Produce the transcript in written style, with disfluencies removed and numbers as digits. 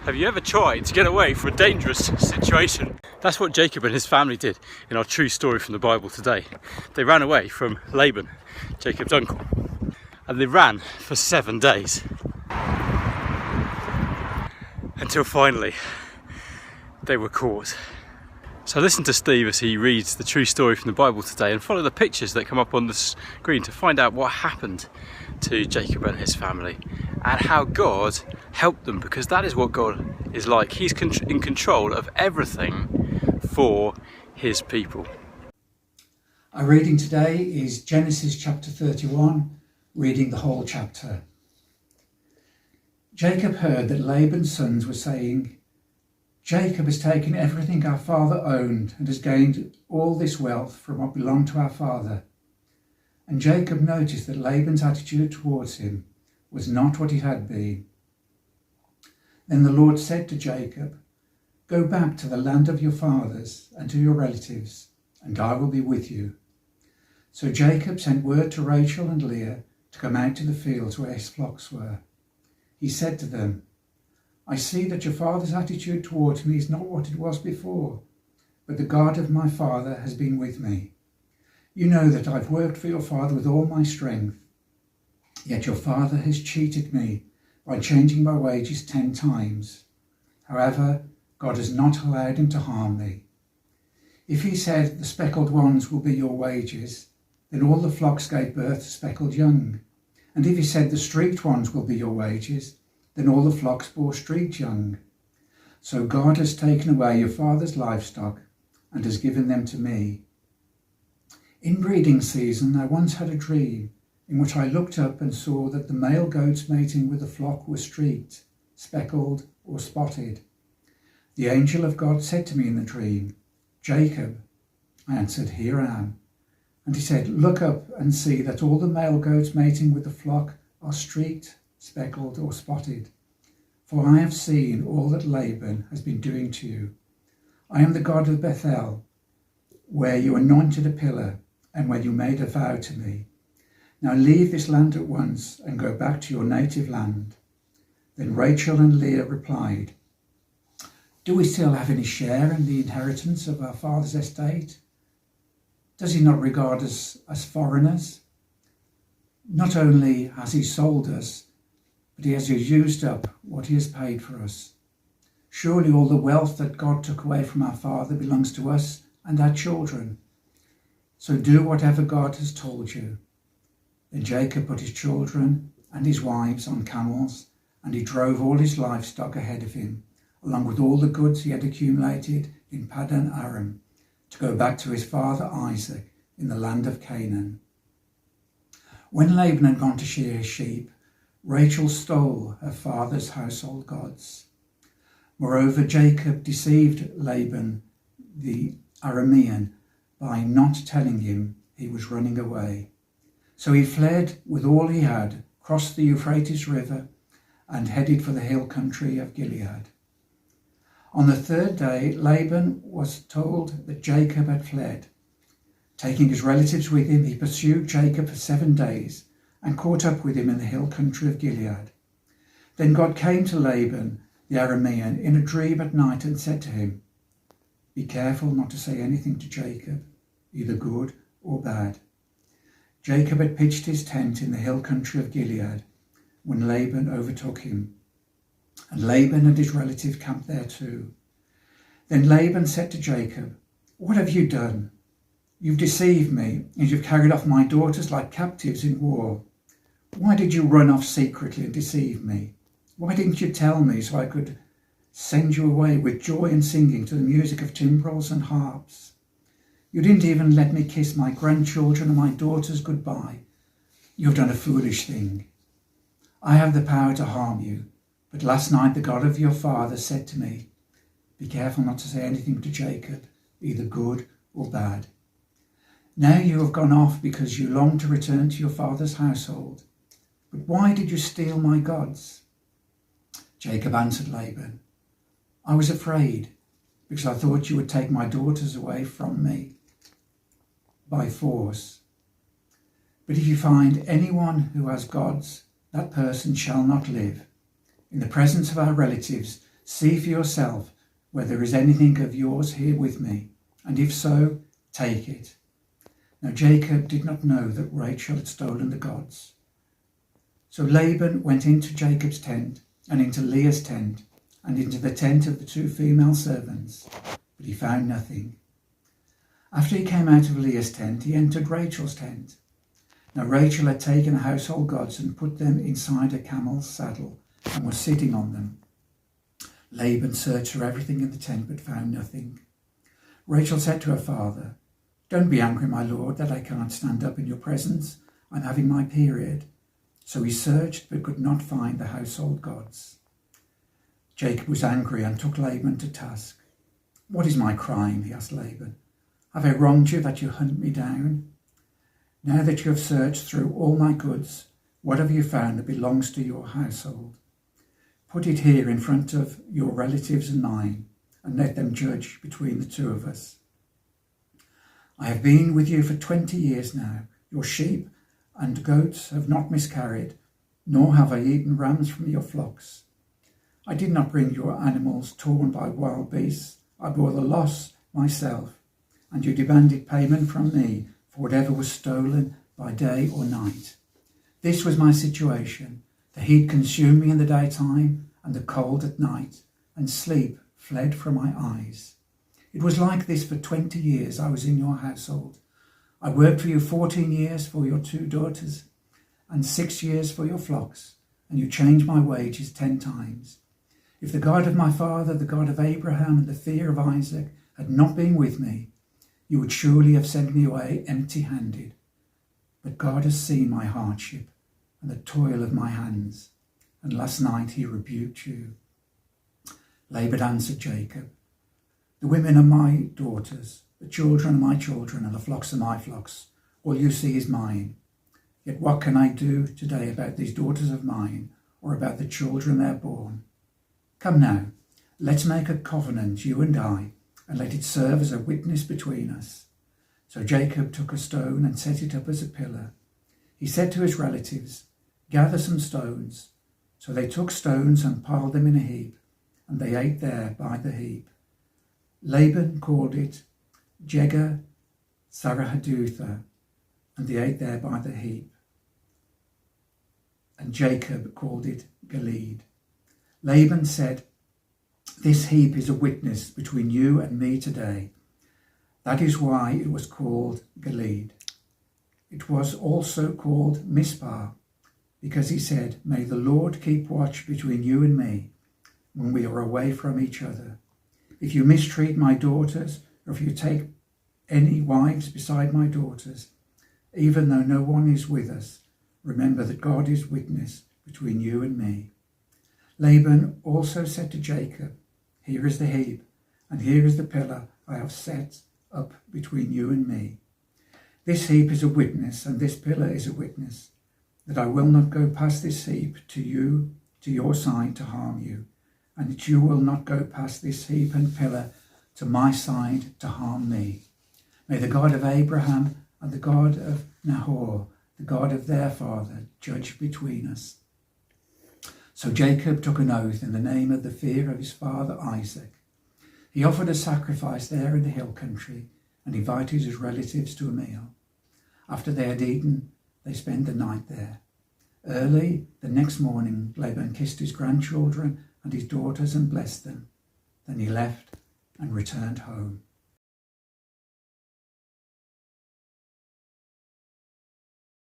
Have you ever tried to get away from a dangerous situation? That's what Jacob and his family did in our true story from the Bible today. They ran away from Laban, Jacob's uncle, and they ran for 7 days until finally they were caught. So listen to Steve as he reads the true story from the Bible today and follow the pictures that come up on the screen to find out what happened to Jacob and his family and how God helped them, because that is what God is like. He's in control of everything for his people. Our reading today is Genesis chapter 31, reading the whole chapter. Jacob heard that Laban's sons were saying, "Jacob has taken everything our father owned and has gained all this wealth from what belonged to our father." And Jacob noticed that Laban's attitude towards him was not what it had been. Then the Lord said to Jacob, "Go back to the land of your fathers and to your relatives, and I will be with you." So Jacob sent word to Rachel and Leah to come out to the fields where his flocks were. He said to them, "I see that your father's attitude towards me is not what it was before, but the God of my father has been with me. You know that I've worked for your father with all my strength, yet your father has cheated me by changing my wages 10 times. However, God has not allowed him to harm me. If he said, 'The speckled ones will be your wages,' then all the flocks gave birth to speckled young. And if he said, 'The streaked ones will be your wages,' then all the flocks bore streaked young. So God has taken away your father's livestock and has given them to me. In breeding season, I once had a dream in which I looked up and saw that the male goats mating with the flock were streaked, speckled, or spotted. The angel of God said to me in the dream, 'Jacob.' I answered, 'Here I am.' And he said, 'Look up and see that all the male goats mating with the flock are streaked, speckled, or spotted. For I have seen all that Laban has been doing to you. I am the God of Bethel, where you anointed a pillar and when you made a vow to me. Now leave this land at once and go back to your native land.' Then Rachel and Leah replied, 'Do we still have any share in the inheritance of our father's estate? Does he not regard us as foreigners? Not only has he sold us, but he has used up what he has paid for us. Surely all the wealth that God took away from our father belongs to us and our children. So do whatever God has told you.' Then Jacob put his children and his wives on camels, and he drove all his livestock ahead of him, along with all the goods he had accumulated in Paddan Aram, to go back to his father Isaac in the land of Canaan. When Laban had gone to shear his sheep, Rachel stole her father's household gods. Moreover, Jacob deceived Laban the Aramean by not telling him he was running away. So he fled with all he had, crossed the Euphrates River, and headed for the hill country of Gilead. On the 3rd day, Laban was told that Jacob had fled. Taking his relatives with him, he pursued Jacob for 7 days and caught up with him in the hill country of Gilead. Then God came to Laban the Aramean in a dream at night and said to him, 'Be careful not to say anything to Jacob, either good or bad.' Jacob had pitched his tent in the hill country of Gilead when Laban overtook him, and Laban and his relative camped there too. Then Laban said to Jacob, 'What have you done? You've deceived me, and you've carried off my daughters like captives in war. Why did you run off secretly and deceive me? Why didn't you tell me so I could send you away with joy and singing to the music of timbrels and harps? You didn't even let me kiss my grandchildren and my daughters goodbye. You've done a foolish thing. I have the power to harm you, but last night the God of your father said to me, "Be careful not to say anything to Jacob, either good or bad." Now you have gone off because you long to return to your father's household. But why did you steal my gods?" Jacob answered Laban, "I was afraid because I thought you would take my daughters away from me by force. But if you find anyone who has gods, that person shall not live. In the presence of our relatives, See for yourself whether there is anything of yours here with me, and if so, take it." Now Jacob did not know that Rachel had stolen the gods. So Laban went into Jacob's tent, and into Leah's tent, and into the tent of the 2 female servants, but he found nothing. After he came out of Leah's tent, he entered Rachel's tent. Now Rachel had taken the household gods and put them inside a camel's saddle, and was sitting on them. Laban searched for everything in the tent, but found nothing. Rachel said to her father, "Don't be angry, my lord, that I can't stand up in your presence. I'm having my period." So he searched, but could not find the household gods. Jacob was angry and took Laban to task. "What is my crime?" he asked Laban. "Have I wronged you that you hunt me down? Now that you have searched through all my goods, what have you found that belongs to your household? Put it here in front of your relatives and mine, and let them judge between the 2 of us. I have been with you for 20 years now. Your sheep and goats have not miscarried, nor have I eaten rams from your flocks. I did not bring your animals torn by wild beasts. I bore the loss myself, and you demanded payment from me for whatever was stolen by day or night. This was my situation. The heat consumed me in the daytime, and the cold at night, and sleep fled from my eyes. It was like this for 20 years I was in your household. I worked for you 14 years for your 2 daughters, and 6 years for your flocks, and you changed my wages 10 times. If the God of my father, the God of Abraham, and the fear of Isaac had not been with me, you would surely have sent me away empty-handed. But God has seen my hardship and the toil of my hands, and last night he rebuked you." Laban answered Jacob, "The women are my daughters, the children are my children, and the flocks are my flocks. All you see is mine. Yet what can I do today about these daughters of mine, or about the children they're born? Come now, let's make a covenant, you and I, and let it serve as a witness between us." So Jacob took a stone and set it up as a pillar. He said to his relatives, "Gather some stones." So they took stones and piled them in a heap, and they ate there by the heap. Laban called it Jegar Sahadutha, and they ate there by the heap. And Jacob called it Gilead. Laban said, "This heap is a witness between you and me today." That is why it was called Gilead. It was also called Mizpah, because he said, "May the Lord keep watch between you and me when we are away from each other. If you mistreat my daughters, or if you take any wives beside my daughters, even though no one is with us, remember that God is witness between you and me." Laban also said to Jacob, "Here is the heap, and here is the pillar I have set up between you and me. This heap is a witness, and this pillar is a witness, that I will not go past this heap to your side to harm you, and that you will not go past this heap and pillar to my side to harm me. May the God of Abraham and the God of Nahor, the God of their father, judge between us." So Jacob took an oath in the name of the fear of his father Isaac. He offered a sacrifice there in the hill country and invited his relatives to a meal. After they had eaten, they spent the night there. Early the next morning, Laban kissed his grandchildren and his daughters and blessed them. Then he left and returned home.